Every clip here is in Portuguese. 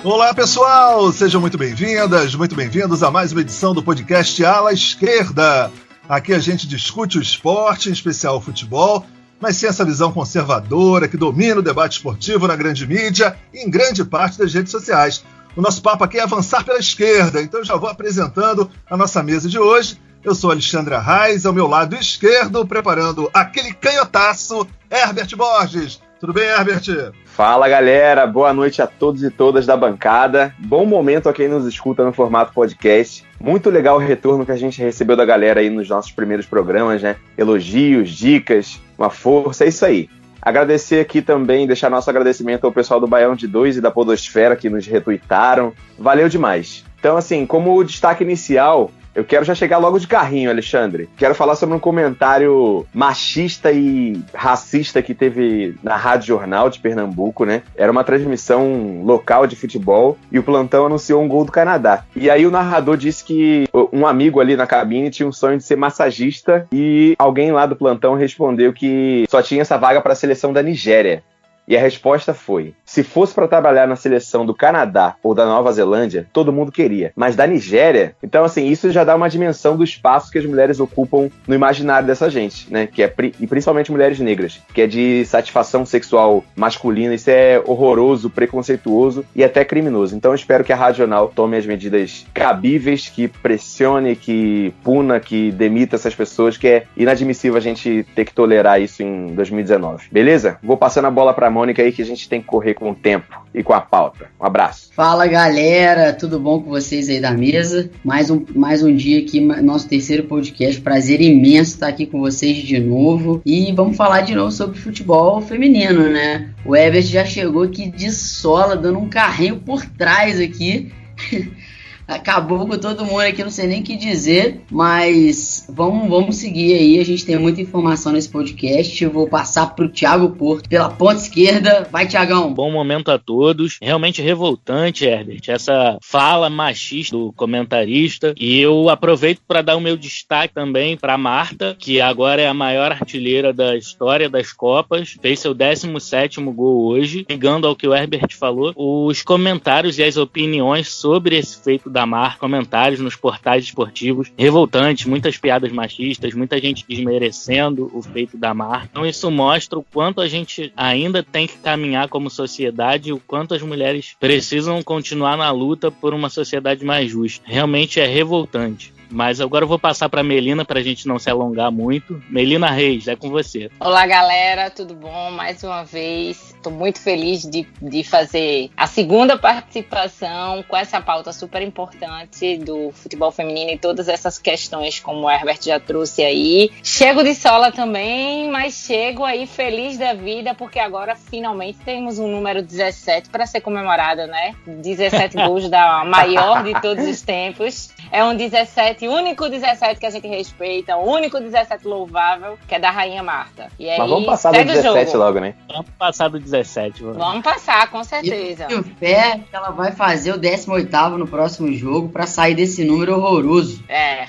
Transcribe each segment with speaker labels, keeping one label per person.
Speaker 1: Olá, pessoal! Sejam muito bem-vindas, muito bem-vindos a mais uma edição do podcast Ala Esquerda. Aqui a gente discute o esporte, em especial o futebol, mas sem essa visão conservadora que domina o debate esportivo na grande mídia e em grande parte das redes sociais. O nosso papo aqui é avançar pela esquerda, então eu já vou apresentando a nossa mesa de hoje. Eu sou Alexandre Arraes, ao meu lado esquerdo, preparando aquele canhotaço, Herbert Borges. Tudo bem, Herbert?
Speaker 2: Fala, galera. Boa noite a todos e todas da bancada. Bom momento a quem nos escuta no formato podcast. Muito legal o retorno que a gente recebeu da galera aí nos nossos primeiros programas, né? Elogios, dicas, uma força, é isso aí. Agradecer aqui também, deixar nosso agradecimento ao pessoal do Baião de 2 e da Podosfera que nos retuitaram. Valeu demais. Então, assim, como destaque inicial, eu quero já chegar logo de carrinho, Alexandre. Quero falar sobre um comentário machista e racista que teve na Rádio Jornal de Pernambuco, né? Era uma transmissão local de futebol e o plantão anunciou um gol do Canadá. E aí o narrador disse que um amigo ali na cabine tinha um sonho de ser massagista e alguém lá do plantão respondeu que só tinha essa vaga para a seleção da Nigéria. E a resposta foi: se fosse para trabalhar na seleção do Canadá ou da Nova Zelândia, todo mundo queria. Mas da Nigéria? Então, assim, isso já dá uma dimensão do espaço que as mulheres ocupam no imaginário dessa gente, né? E principalmente mulheres negras, que é de satisfação sexual masculina. Isso é horroroso, preconceituoso e até criminoso. Então, eu espero que a Rádio Jornal tome as medidas cabíveis, que pressione, que puna, que demita essas pessoas, que é inadmissível a gente ter que tolerar isso em 2019. Beleza? Vou passando a bola para Mônica aí, que a gente tem que correr com o tempo e com a pauta. Um abraço.
Speaker 3: Fala, galera, tudo bom com vocês aí da mesa? Mais um dia aqui, nosso terceiro podcast. Prazer imenso estar aqui com vocês de novo. E vamos falar de novo sobre futebol feminino, né? O Herbert já chegou aqui de sola, dando um carrinho por trás aqui. Acabou com todo mundo aqui, não sei nem o que dizer, mas vamos seguir aí, a gente tem muita informação nesse podcast. Eu vou passar pro Thiago Porto, pela ponta esquerda. Vai, Thiagão.
Speaker 4: Bom momento a todos. Realmente revoltante, Herbert, essa fala machista do comentarista. E eu aproveito para dar o meu destaque também para Marta, que agora é a maior artilheira da história das Copas. Fez seu 17º gol hoje. Ligando ao que o Herbert falou, os comentários e as opiniões sobre esse feito da Marta, comentários nos portais esportivos revoltantes, muitas piadas machistas, muita gente desmerecendo o feito da Marta. Então isso mostra o quanto a gente ainda tem que caminhar como sociedade e o quanto as mulheres precisam continuar na luta por uma sociedade mais justa. Realmente é revoltante. Mas agora eu vou passar para a Melina para a gente não se alongar muito. Melina Reis, é com você.
Speaker 5: Olá, galera, tudo bom? Mais uma vez, estou muito feliz de fazer a segunda participação com essa pauta super importante do futebol feminino e todas essas questões como o Herbert já trouxe aí. Chego de sola também, mas chego aí feliz da vida porque agora finalmente temos um número 17 para ser comemorado, né? 17 gols da maior de todos os tempos. É um 17, único 17 que a gente respeita, o único 17 louvável, que é da Rainha Marta. E aí,
Speaker 2: mas vamos passar do 17 logo, né?
Speaker 4: Vamos passar do 17.
Speaker 5: Vamos passar, com certeza.
Speaker 3: Eu tenho fé que ela vai fazer o 18º no próximo jogo pra sair desse número horroroso.
Speaker 5: É.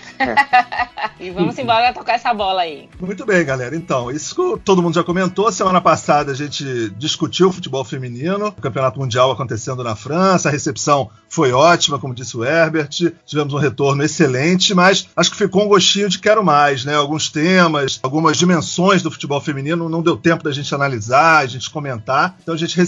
Speaker 5: E vamos embora tocar essa bola aí.
Speaker 1: Muito bem, galera. Então, isso que todo mundo já comentou. Semana passada a gente discutiu o futebol feminino, o Campeonato Mundial acontecendo na França, a recepção foi ótima, como disse o Herbert, tivemos um retorno excelente, mas acho que ficou um gostinho de quero mais, né? Alguns temas, algumas dimensões do futebol feminino não deu tempo da gente analisar, a gente comentar, então a gente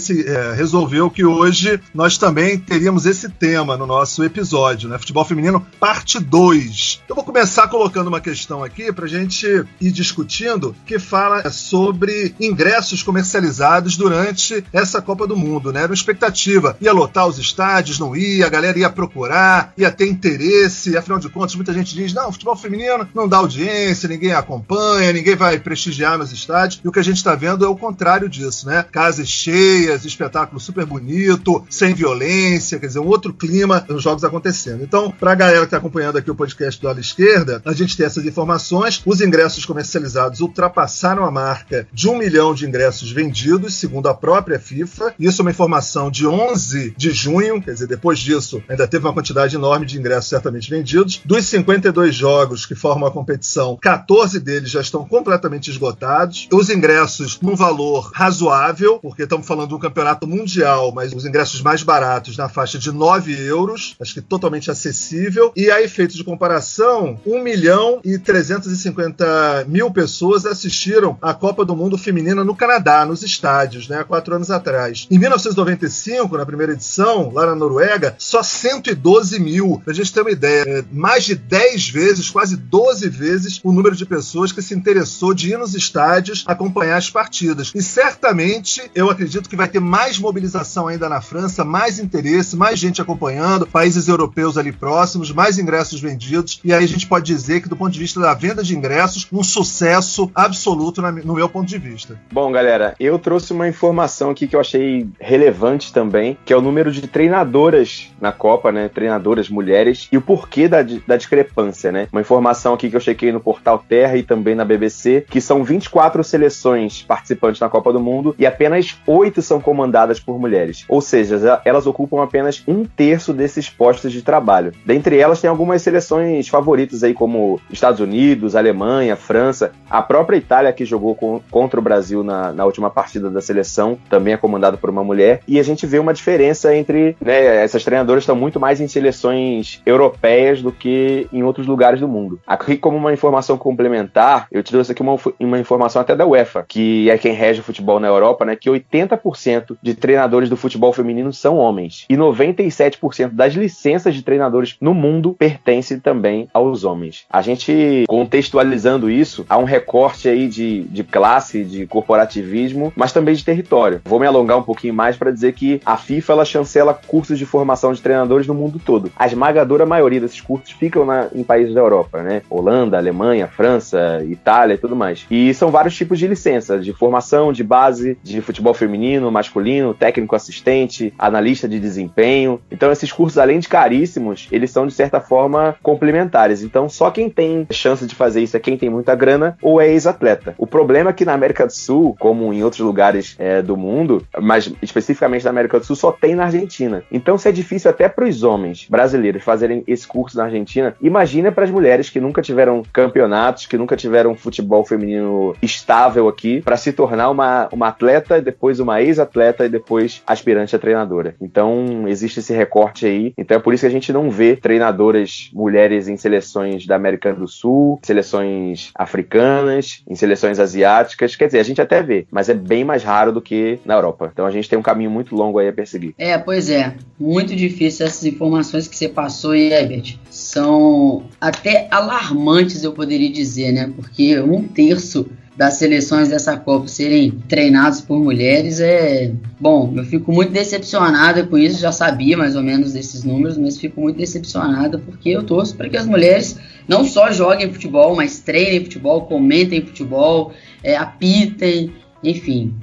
Speaker 1: resolveu que hoje nós também teríamos esse tema no nosso episódio, né? Futebol feminino, parte 2. Eu vou começar colocando uma questão aqui pra gente ir discutindo, que fala sobre ingressos comercializados durante essa Copa do Mundo, né? Era uma expectativa, ia lotar os estádios, não ia, a galera ia procurar, ia ter interesse, afinal de contas muita gente diz, não, futebol feminino não dá audiência, ninguém acompanha, ninguém vai prestigiar nos estádios, e o que a gente está vendo é o contrário disso, né? Casas cheias, espetáculo super bonito, sem violência, quer dizer, um outro clima nos jogos acontecendo. Então, para a galera que está acompanhando aqui o podcast do Ala Esquerda, a gente tem essas informações, os ingressos comercializados ultrapassaram a marca de 1 milhão de ingressos vendidos, segundo a própria FIFA, isso é uma informação de 11 de junho, quer dizer, depois disso ainda teve uma quantidade enorme de ingressos certamente vendidos. Dos Dos 52 jogos que formam a competição, 14 deles já estão completamente esgotados. Os ingressos num valor razoável, porque estamos falando de um campeonato mundial, mas os ingressos mais baratos na faixa de 9 euros, acho que totalmente acessível. E a efeito de comparação, 1.350.000 pessoas assistiram a Copa do Mundo Feminina no Canadá, nos estádios, né, há 4 anos atrás. Em 1995, na primeira edição, lá na Noruega, só 112 mil. Pra gente ter uma ideia, mais de 10 vezes, quase 12 vezes, o número de pessoas que se interessou de ir nos estádios acompanhar as partidas. E certamente, eu acredito que vai ter mais mobilização ainda na França, mais interesse, mais gente acompanhando, países europeus ali próximos, mais ingressos vendidos. E aí a gente pode dizer que, do ponto de vista da venda de ingressos, um sucesso absoluto no meu ponto de vista.
Speaker 2: Bom, galera, eu trouxe uma informação aqui que eu achei relevante também, que é o número de treinadoras na Copa, né? Treinadoras mulheres, e o porquê da discrepância, né? Uma informação aqui que eu chequei no Portal Terra e também na BBC, que são 24 seleções participantes na Copa do Mundo e apenas 8 são comandadas por mulheres. Ou seja, elas ocupam apenas 1/3 desses postos de trabalho. Dentre elas tem algumas seleções favoritas aí, como Estados Unidos, Alemanha, França, a própria Itália, que jogou contra o Brasil na última partida da seleção, também é comandada por uma mulher, e a gente vê uma diferença entre, né, essas treinadoras estão muito mais em seleções europeias do que em outros lugares do mundo. Aqui, como uma informação complementar, eu te trouxe aqui uma informação até da UEFA, que é quem rege o futebol na Europa, né, que 80% de treinadores do futebol feminino são homens, e 97% das licenças de treinadores no mundo pertencem também aos homens. A gente, contextualizando isso, há um recorte aí de classe, de corporativismo, mas também de território. Vou me alongar um pouquinho mais para dizer que a FIFA, ela chancela cursos de formação de treinadores no mundo todo. A esmagadora maioria desses cursos ficam em países da Europa, né? Holanda, Alemanha, França, Itália e tudo mais. E são vários tipos de licença, de formação, de base, de futebol feminino, masculino, técnico assistente, analista de desempenho. Então esses cursos, além de caríssimos, eles são de certa forma complementares. Então só quem tem chance de fazer isso é quem tem muita grana ou é ex-atleta. O problema é que na América do Sul, como em outros lugares do mundo, mas especificamente na América do Sul, só tem na Argentina. Então se é difícil até para os homens brasileiros fazerem esse curso na Argentina, imagina para as mulheres que nunca tiveram campeonatos, que nunca tiveram futebol feminino estável aqui, para se tornar uma atleta, depois uma ex-atleta e depois aspirante a treinadora. Então existe esse recorte aí. Então é por isso que a gente não vê treinadoras mulheres em seleções da América do Sul, seleções africanas, em seleções asiáticas. Quer dizer, a gente até vê, mas é bem mais raro do que na Europa. Então a gente tem um caminho muito longo aí a perseguir.
Speaker 3: Pois é. Muito difícil essas informações que você passou aí, Herbert. São até alarmantes, eu poderia dizer, né? Porque 1/3 das seleções dessa Copa serem treinadas por mulheres Bom, eu fico muito decepcionada com isso, já sabia mais ou menos desses números, mas fico muito decepcionada porque eu torço para que as mulheres não só joguem futebol, mas treinem futebol, comentem futebol, apitem, enfim.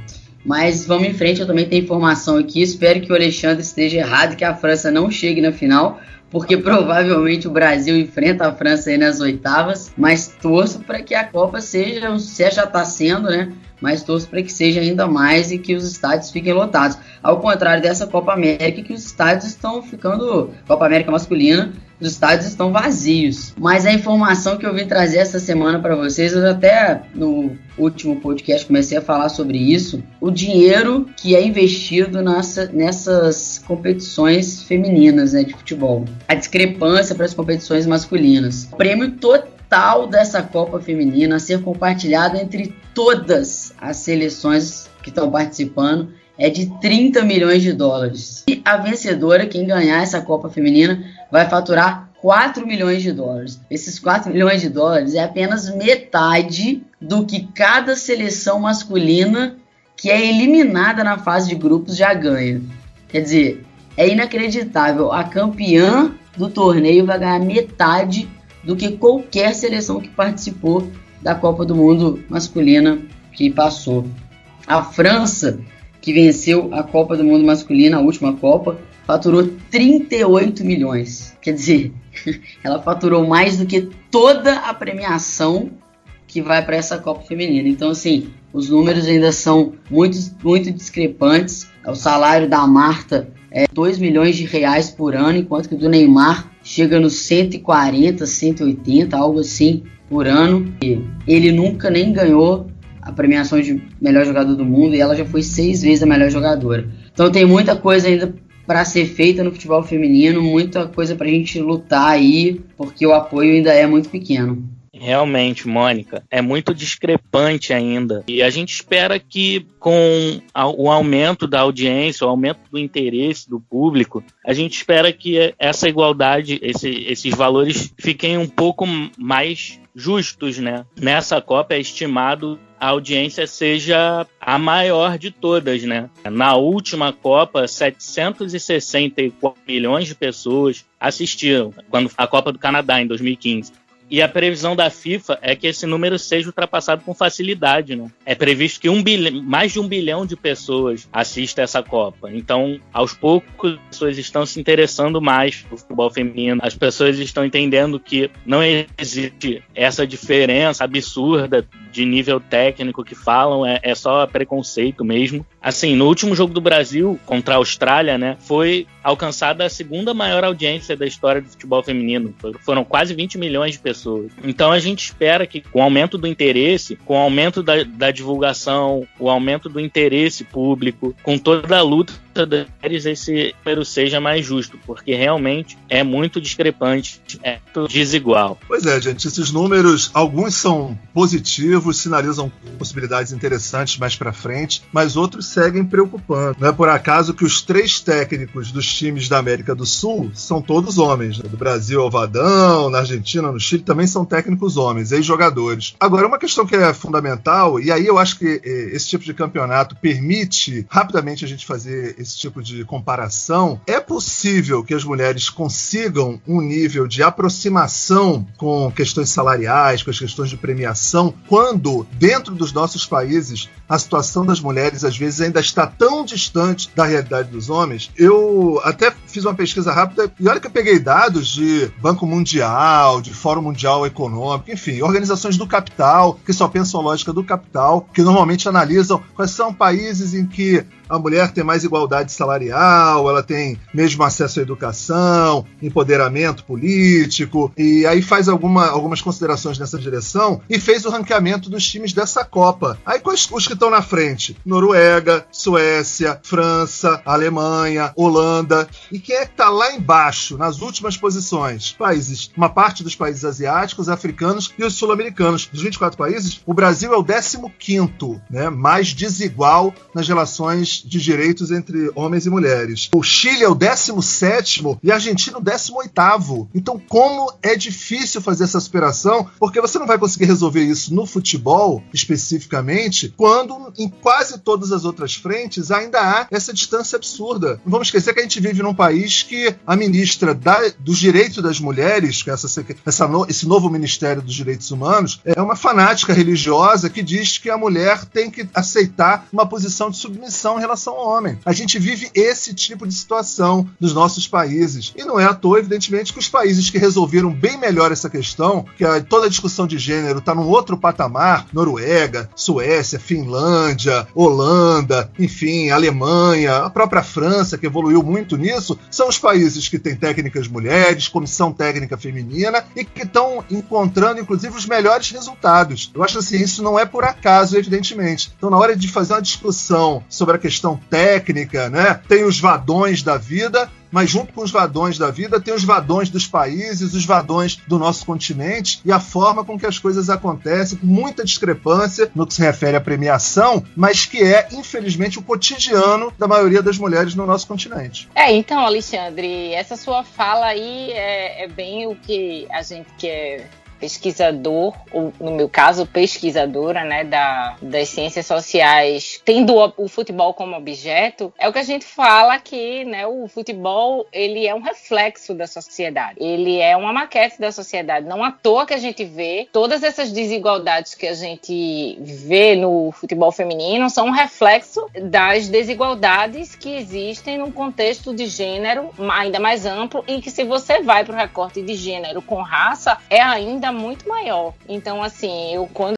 Speaker 3: Mas vamos em frente, eu também tenho informação aqui, espero que o Alexandre esteja errado, que a França não chegue na final, porque provavelmente o Brasil enfrenta a França aí nas oitavas, mas torço para que a Copa seja, um sucesso, já está sendo, né? Mas torço para que seja ainda mais e que os estádios fiquem lotados. Ao contrário dessa Copa América, que os estádios estão ficando... Copa América masculina, os estádios estão vazios. Mas a informação que eu vim trazer essa semana para vocês, eu até no último podcast comecei a falar sobre isso, o dinheiro que é investido nessas competições femininas, né, de futebol. A discrepância para as competições masculinas. O prêmio total dessa Copa Feminina a ser compartilhado entre todas as seleções que estão participando é de 30 milhões de dólares. E a vencedora, quem ganhar essa Copa Feminina, vai faturar 4 milhões de dólares. Esses 4 milhões de dólares é apenas metade do que cada seleção masculina que é eliminada na fase de grupos já ganha. Quer dizer, é inacreditável. A campeã do torneio vai ganhar metade do que qualquer seleção que participou da Copa do Mundo masculina que passou. A França, que venceu a Copa do Mundo masculina, a última Copa, faturou 38 milhões. Quer dizer, ela faturou mais do que toda a premiação que vai para essa Copa Feminina. Então, assim, os números ainda são muito discrepantes. O salário da Marta é 2 milhões de reais por ano, enquanto que o do Neymar chega nos 140, 180, algo assim, por ano. E ele nunca nem ganhou a premiação de melhor jogador do mundo e ela já foi 6 vezes a melhor jogadora. Então tem muita coisa ainda para ser feita no futebol feminino, muita coisa para a gente lutar aí, porque o apoio ainda é muito pequeno.
Speaker 4: Realmente, Mônica, é muito discrepante ainda. E a gente espera que com o aumento da audiência, o aumento do interesse do público, a gente espera que essa igualdade, esses valores fiquem um pouco mais justos, né? Nessa Copa é estimado a audiência seja a maior de todas, né? Na última Copa, 764 milhões de pessoas assistiram, quando a Copa do Canadá, em 2015. E a previsão da FIFA é que esse número seja ultrapassado com facilidade, né? É previsto que mais de 1 bilhão de pessoas assistam essa Copa. Então, aos poucos, as pessoas estão se interessando mais pelo futebol feminino. As pessoas estão entendendo que não existe essa diferença absurda de nível técnico que falam, é só preconceito mesmo. Assim, no último jogo do Brasil contra a Austrália, né, foi alcançada a segunda maior audiência da história do futebol feminino. Foram quase 20 milhões de pessoas. Então a gente espera que com o aumento do interesse, com o aumento da divulgação, o aumento do interesse público, com toda a luta das mulheres, esse número seja mais justo, porque realmente é muito discrepante, é muito desigual.
Speaker 1: Pois é, gente, esses números, alguns são positivos, sinalizam possibilidades interessantes mais para frente, mas outros seguem preocupando. Não é por acaso que os 3 técnicos dos times da América do Sul são todos homens, né? Do Brasil ao Vadão, na Argentina, no Chile, também são técnicos homens, ex-jogadores. Agora, uma questão que é fundamental, e aí eu acho que esse tipo de campeonato permite rapidamente a gente fazer esse tipo de comparação, é possível que as mulheres consigam um nível de aproximação com questões salariais, com as questões de premiação, quando, dentro dos nossos países, a situação das mulheres às vezes ainda está tão distante da realidade dos homens. Eu até fiz uma pesquisa rápida e olha que eu peguei dados de Banco Mundial, de Fórum Mundial Econômico, enfim, organizações do capital, que só pensam a lógica do capital, que normalmente analisam quais são países em que a mulher tem mais igualdade salarial, ela tem mesmo acesso à educação, empoderamento político, e aí faz algumas considerações nessa direção e fez o ranqueamento dos times dessa Copa. Aí quais os que estão na frente? Noruega, Suécia, França, Alemanha, Holanda. E quem é que está lá embaixo, nas últimas posições? Uma parte dos países asiáticos, africanos e os sul-americanos. Dos 24 países, o Brasil é o 15º, né, mais desigual nas relações de direitos entre homens e mulheres. O Chile é o 17º e a Argentina o 18º. Então, como é difícil fazer essa superação, porque você não vai conseguir resolver isso no futebol, especificamente, quando em quase todas as outras frentes ainda há essa distância absurda. Não vamos esquecer que a gente vive num país que a ministra dos direitos das mulheres, que é esse novo Ministério dos Direitos Humanos, é uma fanática religiosa que diz que a mulher tem que aceitar uma posição de submissão em relação ao homem. A gente vive esse tipo de situação nos nossos países. E não é à toa, evidentemente, que os países que resolveram bem melhor essa questão, que toda a discussão de gênero está num outro patamar, Noruega, Suécia, Finlândia, Holanda, enfim, Alemanha, a própria França, que evoluiu muito nisso, são os países que têm técnicas mulheres, comissão técnica feminina e que estão encontrando, inclusive, os melhores resultados. Eu acho assim, isso não é por acaso, evidentemente. Então, na hora de fazer uma discussão sobre a questão técnica, né, tem os vadões da vida, mas junto com os vadões da vida tem os vadões dos países, os vadões do nosso continente e a forma com que as coisas acontecem, com muita discrepância no que se refere à premiação, mas que é, infelizmente, o cotidiano da maioria das mulheres no nosso continente.
Speaker 5: Então, Alexandre, essa sua fala aí é bem o que a gente quer pesquisador, ou no meu caso, pesquisadora, né, das ciências sociais, tendo o futebol como objeto, é o que a gente fala que, né, o futebol, ele é um reflexo da sociedade. Ele é uma maquete da sociedade. Não à toa que a gente vê todas essas desigualdades que a gente vê no futebol feminino são um reflexo das desigualdades que existem num contexto de gênero ainda mais amplo e que, se você vai para o recorte de gênero com raça, é ainda muito maior. Então, assim, quando